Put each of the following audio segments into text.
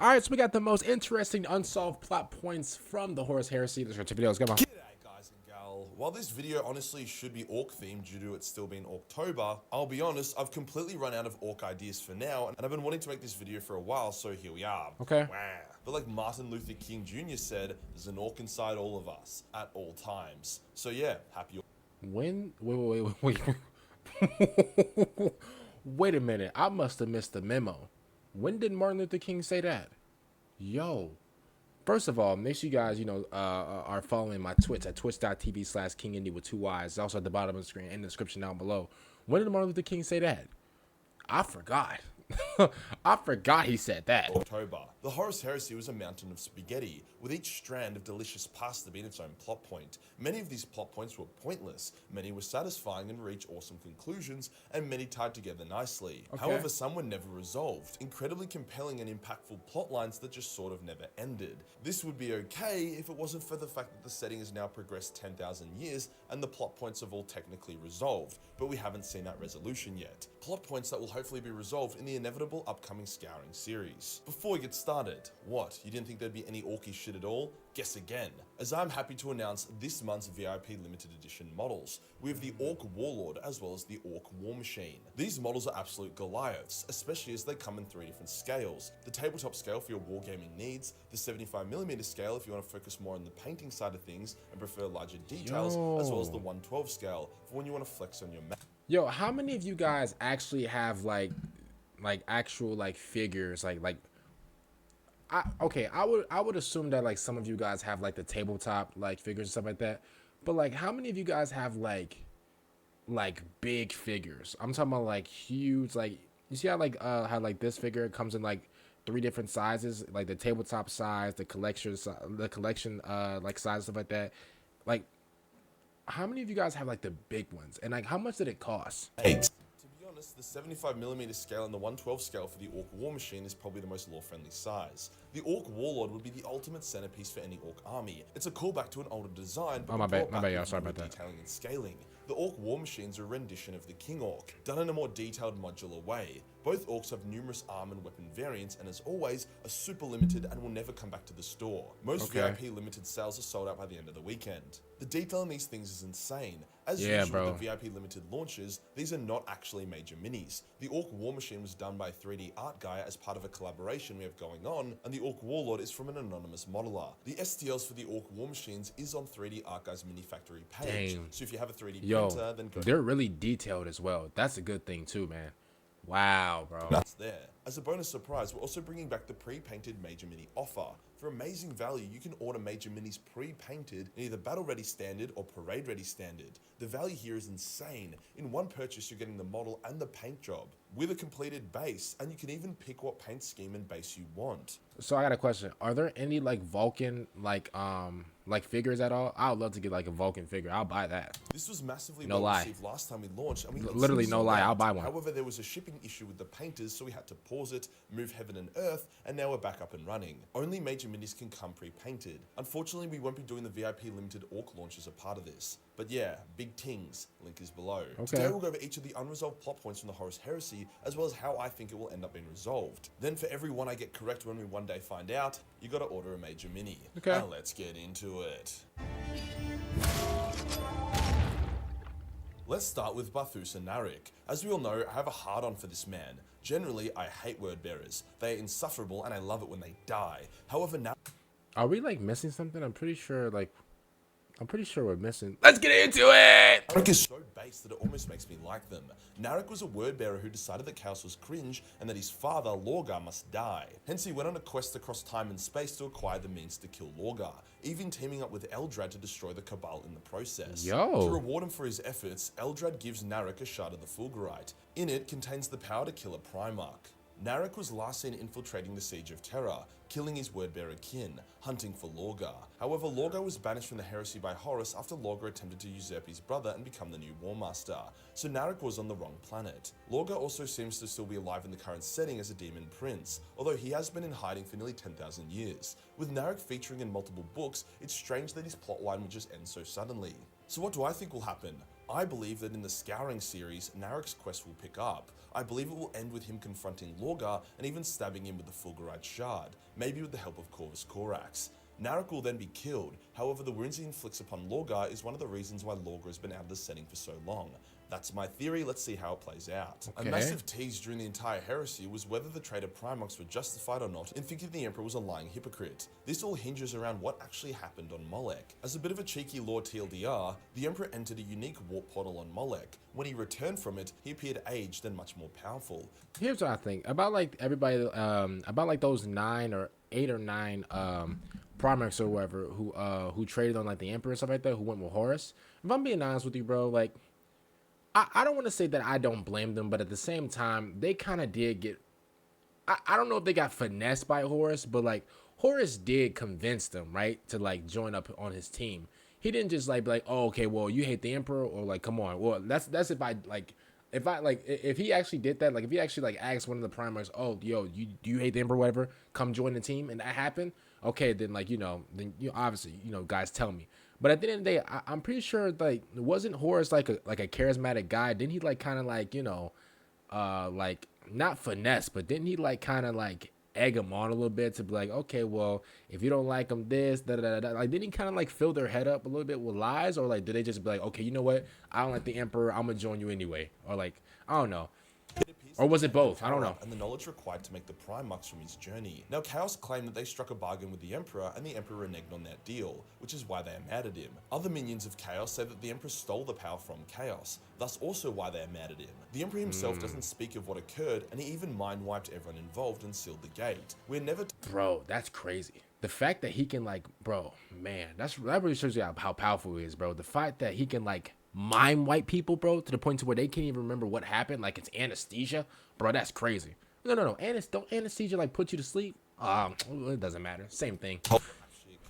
All right, so we got the most interesting unsolved plot points from the Horus Heresy. Let's go check videos. Come on. G'day guys and gal. While this video honestly should be Orc themed due to it still being October, I'll be honest, I've completely run out of Orc ideas for now, and I've been wanting to make this video for a while, so here we are. Okay. Wow. But like Martin Luther King Jr. said, there's an Orc inside all of us, at all times. So yeah, happy When? Wait. Wait a minute. I must have missed the memo. When did Martin Luther King say that? Yo. First of all, make sure you guys, are following my Twitch at twitch.tv/KingIndy with 2 Y's. It's also at the bottom of the screen in the description down below. When did Martin Luther King say that? I forgot. I forgot he said that. October. The Horus Heresy was a mountain of spaghetti, with each strand of delicious pasta being its own plot point. Many of these plot points were pointless, many were satisfying and reached awesome conclusions, and many tied together nicely. Okay. However, some were never resolved, incredibly compelling and impactful plot lines that just sort of never ended. This would be okay if it wasn't for the fact that the setting has now progressed 10,000 years and the plot points have all technically resolved, but we haven't seen that resolution yet. Plot points that will hopefully be resolved in the inevitable upcoming Scouring series. Before we get started, what, you didn't think there'd be any orky shit at all? Guess again, as I'm happy to announce this month's VIP limited edition models. We have the Orc Warlord as well as the Orc War Machine. These models are absolute Goliaths, especially as they come in 3 different scales. The tabletop scale for your wargaming needs, the 75mm scale if you want to focus more on the painting side of things and prefer larger details, as well as the 112 scale for when you want to flex on your map. Yo, how many of you guys actually have like actual like figures I would assume that like some of you guys have like the tabletop like figures and stuff like that, but like how many of you guys have like big figures? I'm talking about like huge, like you see how like this figure comes in like 3 different sizes, like the tabletop size, the collection like size, stuff like that. Like how many of you guys have like the big ones, and like how much did it cost? 8. To be honest, the 75mm scale and the 112 scale for the Orc War Machine is probably the most lore-friendly size. The Orc Warlord would be the ultimate centerpiece for any Orc army. It's a callback to an older design, but my bad, y'all. Sorry about that. Detailing and scaling. The Orc War Machines are a rendition of the King Orc, done in a more detailed modular way. Both Orcs have numerous arm and weapon variants, and as always, are super limited and will never come back to the store. Most VIP limited sales are sold out by the end of the weekend. The detail in these things is insane. As usual with the VIP limited launches, these are not actually major minis. The Orc War Machine was done by 3D Art Guy as part of a collaboration we have going on, and the Orc Warlord is from an anonymous modeler. The STLs for the Orc War Machines is on 3D Art Guy's mini factory page. Dang. So if you have a 3D printer, then go. They're really detailed as well. That's a good thing too, man. Wow, bro. That's there. As a bonus surprise, we're also bringing back the pre-painted Major Mini offer. For amazing value, you can order Major Minis pre-painted in either Battle Ready Standard or Parade Ready Standard. The value here is insane. In one purchase, you're getting the model and the paint job with a completed base, and you can even pick what paint scheme and base you want. So I got a question. Are there any like Vulcan like figures at all? I would love to get like a Vulcan figure. I'll buy that. This was massively No well lie. received last time we launched, and we Literally no lie, I'll buy one. However, there was a shipping issue with the painters, so we had to pause it, move heaven and earth, and now we're back up and running. Only Major Minis can come pre-painted. Unfortunately, we won't be doing the VIP limited Orc launch as a part of this. But yeah, big tings. Link is below. Okay. Today we'll go over each of the unresolved plot points from the Horus Heresy, as well as how I think it will end up being resolved. Then for every one I get correct when we one day find out, you gotta order a Major Mini. Okay. Now let's get into it. Let's start with Barthusa Narek. As we all know, I have a hard-on for this man. Generally, I hate word bearers. They are insufferable and I love it when they die. However, now... Are we like missing something? I'm pretty sure we're missing. Let's get into it! Narek is so base that it almost makes me like them. Narek was a word bearer who decided that chaos was cringe and that his father, Lorgar, must die. Hence he went on a quest across time and space to acquire the means to kill Lorgar, even teaming up with Eldrad to destroy the Cabal in the process. Yo. To reward him for his efforts, Eldrad gives Narek a shard of the Fulgurite. In it contains the power to kill a Primarch. Narek was last seen infiltrating the Siege of Terra, killing his word-bearer kin, hunting for Lorgar. However, Lorgar was banished from the Heresy by Horus after Lorgar attempted to usurp his brother and become the new War Master, so Narek was on the wrong planet. Lorgar also seems to still be alive in the current setting as a demon prince, although he has been in hiding for nearly 10,000 years. With Narek featuring in multiple books, it's strange that his plotline would just end so suddenly. So what do I think will happen? I believe that in the Scouring series, Narek's quest will pick up. I believe it will end with him confronting Lorgar and even stabbing him with the Fulgurite Shard, maybe with the help of Corvus Corax. Narek will then be killed, however the wounds he inflicts upon Lorgar is one of the reasons why Lorgar has been out of the setting for so long. That's my theory, let's see how it plays out. Okay. A massive tease during the entire Heresy was whether the traitor Primarchs were justified or not in thinking the Emperor was a lying hypocrite. This all hinges around what actually happened on Molech. As a bit of a cheeky lore TLDR, the Emperor entered a unique warp portal on Molech. When he returned from it, he appeared aged and much more powerful. Here's what I think about like everybody, about like those 9 or 8 or 9 Primarchs or whatever who traded on like the Emperor and stuff like that, who went with Horus. If I'm being honest with you, bro, like I don't want to say that I don't blame them, but at the same time, they kind of did get. I don't know if they got finessed by Horus, but like Horus did convince them, right, to like join up on his team. He didn't just like be like, oh, okay, well, you hate the Emperor, or like, come on. Well, that's if he actually did that, like if he actually like asked one of the Primarchs, oh, yo, do you hate the Emperor, whatever, come join the team, and that happened. Okay, then like then obviously guys tell me. But at the end of the day, I'm pretty sure like wasn't Horus like a charismatic guy? Didn't he like kind of like like not finesse, but didn't he like kind of like egg him on a little bit to be like, okay, well, if you don't like him, this like didn't he kind of like fill their head up a little bit with lies, or like did they just be like, okay, you know what, I don't like the Emperor, I'm gonna join you anyway, or like I don't know. Or was it both? I don't know. And the knowledge required to make the Primarchs from his journey. Now, Chaos claimed that they struck a bargain with the Emperor, and the Emperor reneged on that deal, which is why they are mad at him. Other minions of Chaos say that the Emperor stole the power from Chaos, thus also why they are mad at him. The Emperor himself doesn't speak of what occurred, and he even mind-wiped everyone involved and sealed the gate. We're never... Bro, that's crazy. The fact that he can like, bro, man, that really shows you how powerful he is, bro. The fact that he can like mind wipe people, bro, to the point to where they can't even remember what happened, like it's anesthesia, bro. That's crazy. No. Don't anesthesia like put you to sleep? It doesn't matter. Same thing.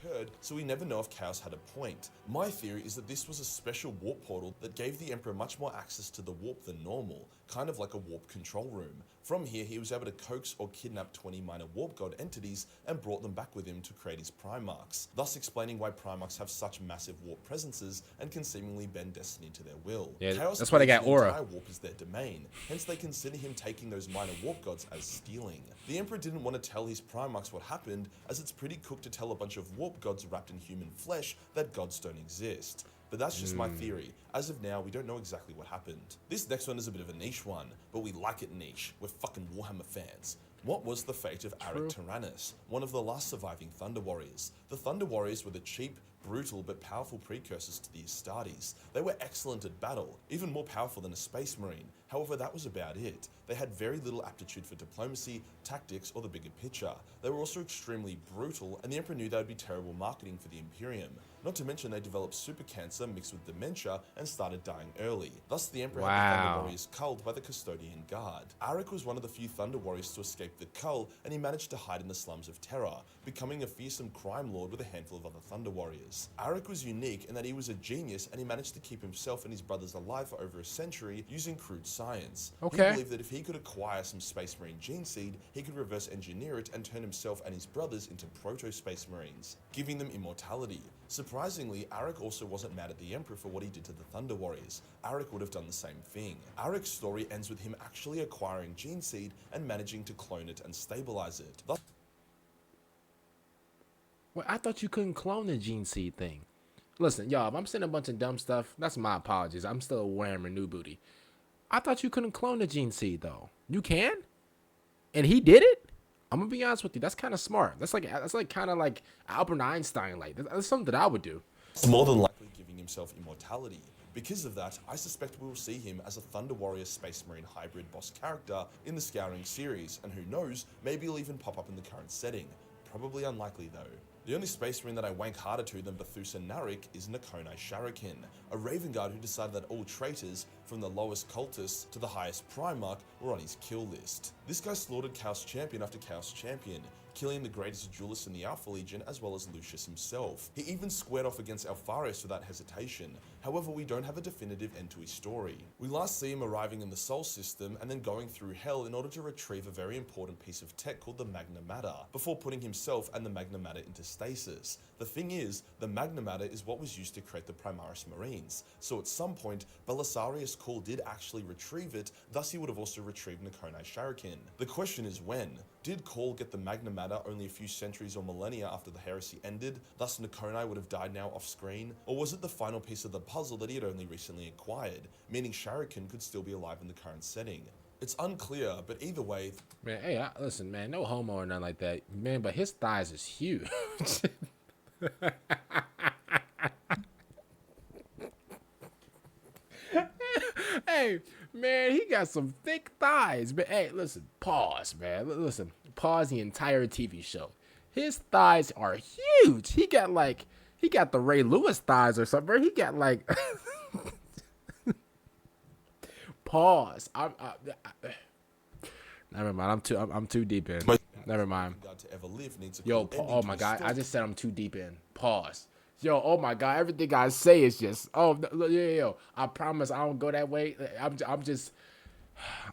Occurred, so we never know if Chaos had a point. My theory is that this was a special warp portal that gave the Emperor much more access to the warp than normal, kind of like a warp control room. From here, he was able to coax or kidnap 20 minor warp god entities and brought them back with him to create his Primarchs, thus explaining why Primarchs have such massive warp presences and can seemingly bend destiny to their will. Yeah, Chaos that's why they got the aura. entire warp is their domain, hence they consider him taking those minor warp gods as stealing. The Emperor didn't want to tell his Primarchs what happened, as it's pretty cooked to tell a bunch of warp gods wrapped in human flesh that gods don't exist. But that's just my theory. As of now, we don't know exactly what happened. This next one is a bit of a niche one, but we like it niche. We're fucking Warhammer fans. What was the fate of Arik Tyrannus, one of the last surviving Thunder Warriors? The Thunder Warriors were the cheap, brutal but powerful precursors to the Astartes. They were excellent at battle, even more powerful than a Space Marine. However, that was about it. They had very little aptitude for diplomacy, tactics, or the bigger picture. They were also extremely brutal, and the Emperor knew that would be terrible marketing for the Imperium. Not to mention they developed super cancer mixed with dementia and started dying early. Thus the Emperor had the Thunder Warriors culled by the Custodian Guard. Arik was one of the few Thunder Warriors to escape the cull, and he managed to hide in the slums of Terra, becoming a fearsome crime lord with a handful of other Thunder Warriors. Arik was unique in that he was a genius, and he managed to keep himself and his brothers alive for over a century using crude science. Okay. He believed that if he could acquire some Space Marine gene seed, he could reverse engineer it and turn himself and his brothers into proto-Space Marines, giving them immortality. Surprisingly, Arik also wasn't mad at the Emperor for what he did to the Thunder Warriors. Arik would have done the same thing. Arik's story ends with him actually acquiring gene seed and managing to clone it and stabilize it. Well, I thought you couldn't clone the gene seed thing. Listen, y'all, if I'm saying a bunch of dumb stuff, that's my apologies. I'm still a Warhammer new booty. I thought you couldn't clone the gene seed though. You can? And he did it? I'm gonna be honest with you. That's kind of smart. That's like kind of like Albert Einstein. Like that's something that I would do. It's more than likely giving himself immortality. Because of that, I suspect we will see him as a Thunder Warrior Space Marine hybrid boss character in the Scouring series, and who knows, maybe he'll even pop up in the current setting. Probably unlikely though. The only Space Marine that I wank harder to than Barthusa Narek is Nykona Sharrowkyn, a Raven Guard who decided that all traitors, from the lowest cultist to the highest Primarch, were on his kill list. This guy slaughtered Chaos Champion after Chaos Champion, killing the greatest duelist in the Alpha Legion as well as Lucius himself. He even squared off against Alpharius without hesitation. However, we don't have a definitive end to his story. We last see him arriving in the Sol system and then going through hell in order to retrieve a very important piece of tech called the Magna Matter, before putting himself and the Magna Matter into stasis. The thing is, the Magna Matter is what was used to create the Primarchs Marines, so at some point, Belisarius Cawl did actually retrieve it, thus he would have also retrieved Nykona Sharrowkyn. The question is when? Did Cawl get the Magna Matter only a few centuries or millennia after the Heresy ended, thus Nykona would have died now off screen? Or was it the final piece of the puzzle that he had only recently acquired, meaning Sharrowkyn could still be alive in the current setting? It's unclear, but either way... Man, hey, listen, man, no homo or nothing like that. Man, but his thighs is huge. Hey, man, he got some thick thighs. But hey, listen, pause, man. Listen, pause the entire TV show. His thighs are huge. He got the Ray Lewis thighs or something. Bro. He got like pause. Never mind. I'm too deep in. Never mind. Yo, oh my God, I just said I'm too deep in. Pause. Yo, oh my God, everything I say is just, oh, yo, I promise I don't go that way.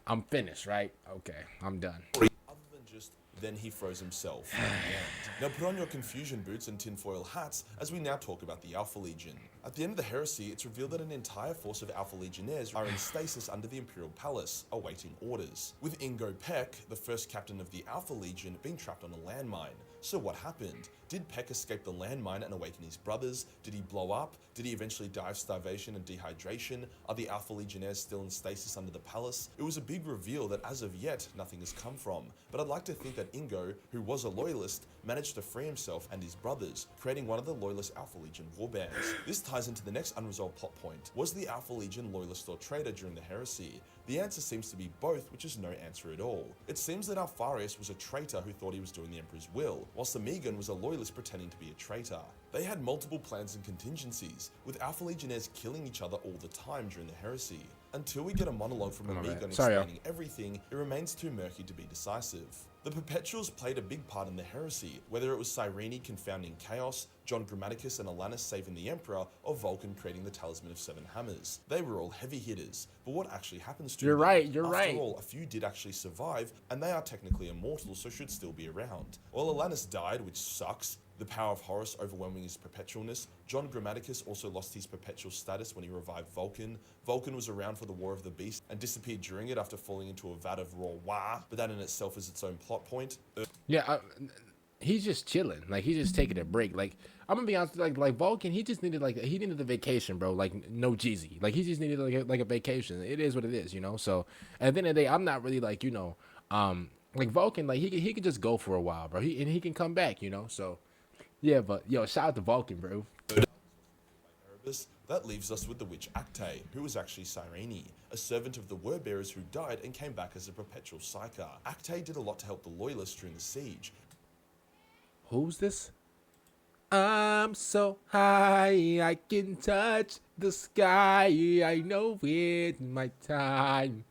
I'm finished, right? Okay, I'm done. Other than just, then he froze himself at the end. Now put on your confusion boots and tinfoil hats as we now talk about the Alpha Legion. At the end of the Heresy, it's revealed that an entire force of Alpha Legionnaires are in stasis under the Imperial Palace, awaiting orders. With Ingo Peck, the first captain of the Alpha Legion, being trapped on a landmine. So what happened? Did Peck escape the landmine and awaken his brothers? Did he blow up? Did he eventually die of starvation and dehydration? Are the Alpha Legionnaires still in stasis under the palace? It was a big reveal that as of yet, nothing has come from. But I'd like to think that Ingo, who was a loyalist, managed to free himself and his brothers, creating one of the loyalist Alpha Legion warbands. This ties into the next unresolved plot point. Was the Alpha Legion loyalist or traitor during the Heresy? The answer seems to be both, which is no answer at all. It seems that Alpharius was a traitor who thought he was doing the Emperor's will, whilst Amigan was a loyalist pretending to be a traitor. They had multiple plans and contingencies, with Alpha Legionnaires killing each other all the time during the Heresy. Until we get a monologue from Amigan explaining everything, it remains too murky to be decisive. The Perpetuals played a big part in the Heresy, whether it was Cyrene confounding chaos, John Grammaticus and Alanis saving the Emperor, or Vulcan creating the Talisman of Seven Hammers. They were all heavy hitters, but what actually happens to them? After all, a few did actually survive, and they are technically immortal, so should still be around. Well, Alanis died, which sucks. The power of Horus overwhelming his perpetualness. John Grammaticus also lost his perpetual status when he revived Vulcan. Vulcan was around for the War of the Beast and disappeared during it after falling into a vat of raw wah, but that in itself is its own plot point. Yeah, he's just chilling. Like, he's just taking a break. Like, I'm gonna be honest, like Vulcan, he just needed he needed a vacation, bro. Like, no Jeezy. Like, he just needed like a vacation. It is what it is, you know. So at the end of the day, I'm not really like, like Vulcan, like he could just go for a while, bro. He can come back, you know. So yeah, but yo, shout out to Vulcan, bro. That leaves us with the witch Acte, who was actually Cyrene, a servant of the Wordbearers who died and came back as a perpetual psyker. Acte did a lot to help the Loyalists during the siege. Who's this? I'm so high, I can touch the sky. I know it's my time.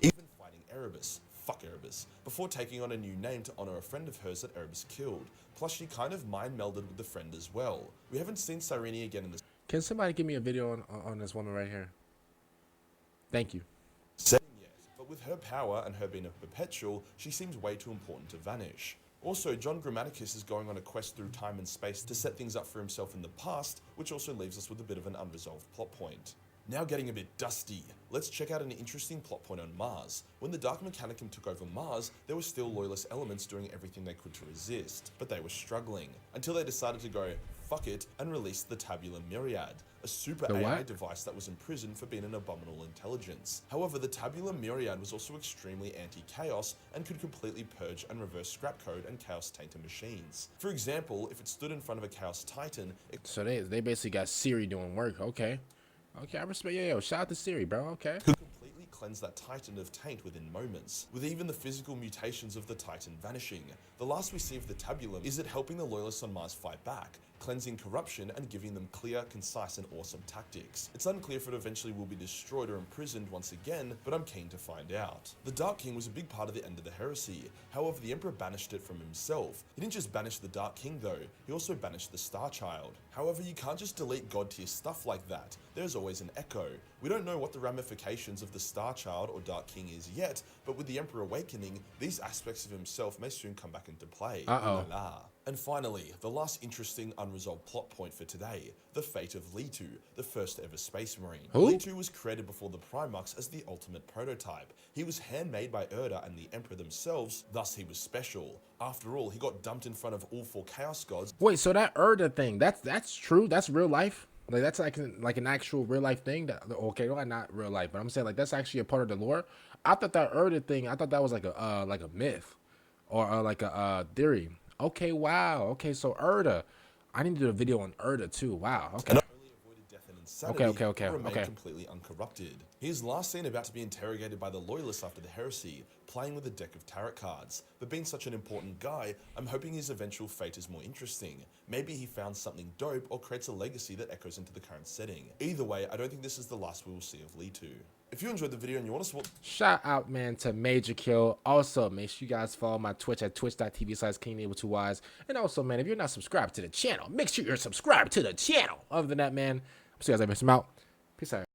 Even fighting Erebus. Fuck Erebus. Before taking on a new name to honor a friend of hers that Erebus killed. Plus, she kind of mind-melded with the friend as well. We haven't seen Cyrene again in this. Can somebody give me a video on this woman right here? Thank you. Setting yet, but with her power and her being a perpetual, she seems way too important to vanish. Also, John Grammaticus is going on a quest through time and space to set things up for himself in the past, which also leaves us with a bit of an unresolved plot point. Now getting a bit dusty, let's check out an interesting plot point on Mars. When the Dark Mechanicum took over Mars, there were still loyalist elements doing everything they could to resist, but they were struggling, until they decided to go fuck it and released the Tabula Myriad, a super AI device that was imprisoned for being an abominable intelligence. However, the Tabula Myriad was also extremely anti-chaos and could completely purge and reverse scrap code and chaos tainter machines. For example, if it stood in front of a chaos titan, so they basically got Siri doing work. Okay, I respect. Yo, shout out to Siri, bro. Okay. Could completely cleanse that titan of taint within moments, with even the physical mutations of the titan vanishing. The last we see of the Tabulum is it helping the loyalists on Mars fight back. cleansing corruption and giving them clear, concise, and awesome tactics. It's unclear if it eventually will be destroyed or imprisoned once again, but I'm keen to find out. The Dark King was a big part of the end of the Heresy. However, the Emperor banished it from himself. He didn't just banish the Dark King though, he also banished the Star Child. However, you can't just delete god tier stuff like that. There's always an echo. We don't know what the ramifications of the Star Child or Dark King is yet, but with the Emperor awakening, these aspects of himself may soon come back into play. And finally, the last interesting unresolved plot point for today, the fate of Leetu, the first ever Space Marine. Leetu was created before the Primarchs as the ultimate prototype. He was handmade by Eldar and the Emperor themselves, thus he was special. After all, he got dumped in front of all 4 Chaos Gods. Wait, so that Eldar thing, that's true? That's real life? Like that's like an actual real life thing? Okay, well, not real life, but I'm saying like that's actually a part of the lore. I thought that Eldar thing, I thought that was like a myth or like a theory. Okay, wow. Okay, so Eldar. I need to do a video on Eldar too. Wow. Okay. Remained completely uncorrupted. He is last seen about to be interrogated by the Loyalists after the Heresy, playing with a deck of tarot cards. But being such an important guy, I'm hoping his eventual fate is more interesting. Maybe he found something dope or creates a legacy that echoes into the current setting. Either way, I don't think this is the last we will see of Leetu. If you enjoyed the video and you want to support... Shout out, man, to Majorkill. Also, make sure you guys follow my Twitch at twitch.tv/KingNate2Ys. And also, man, if you're not subscribed to the channel, make sure you're subscribed to the channel. Other than that, man, I'll see you guys later. Peace out.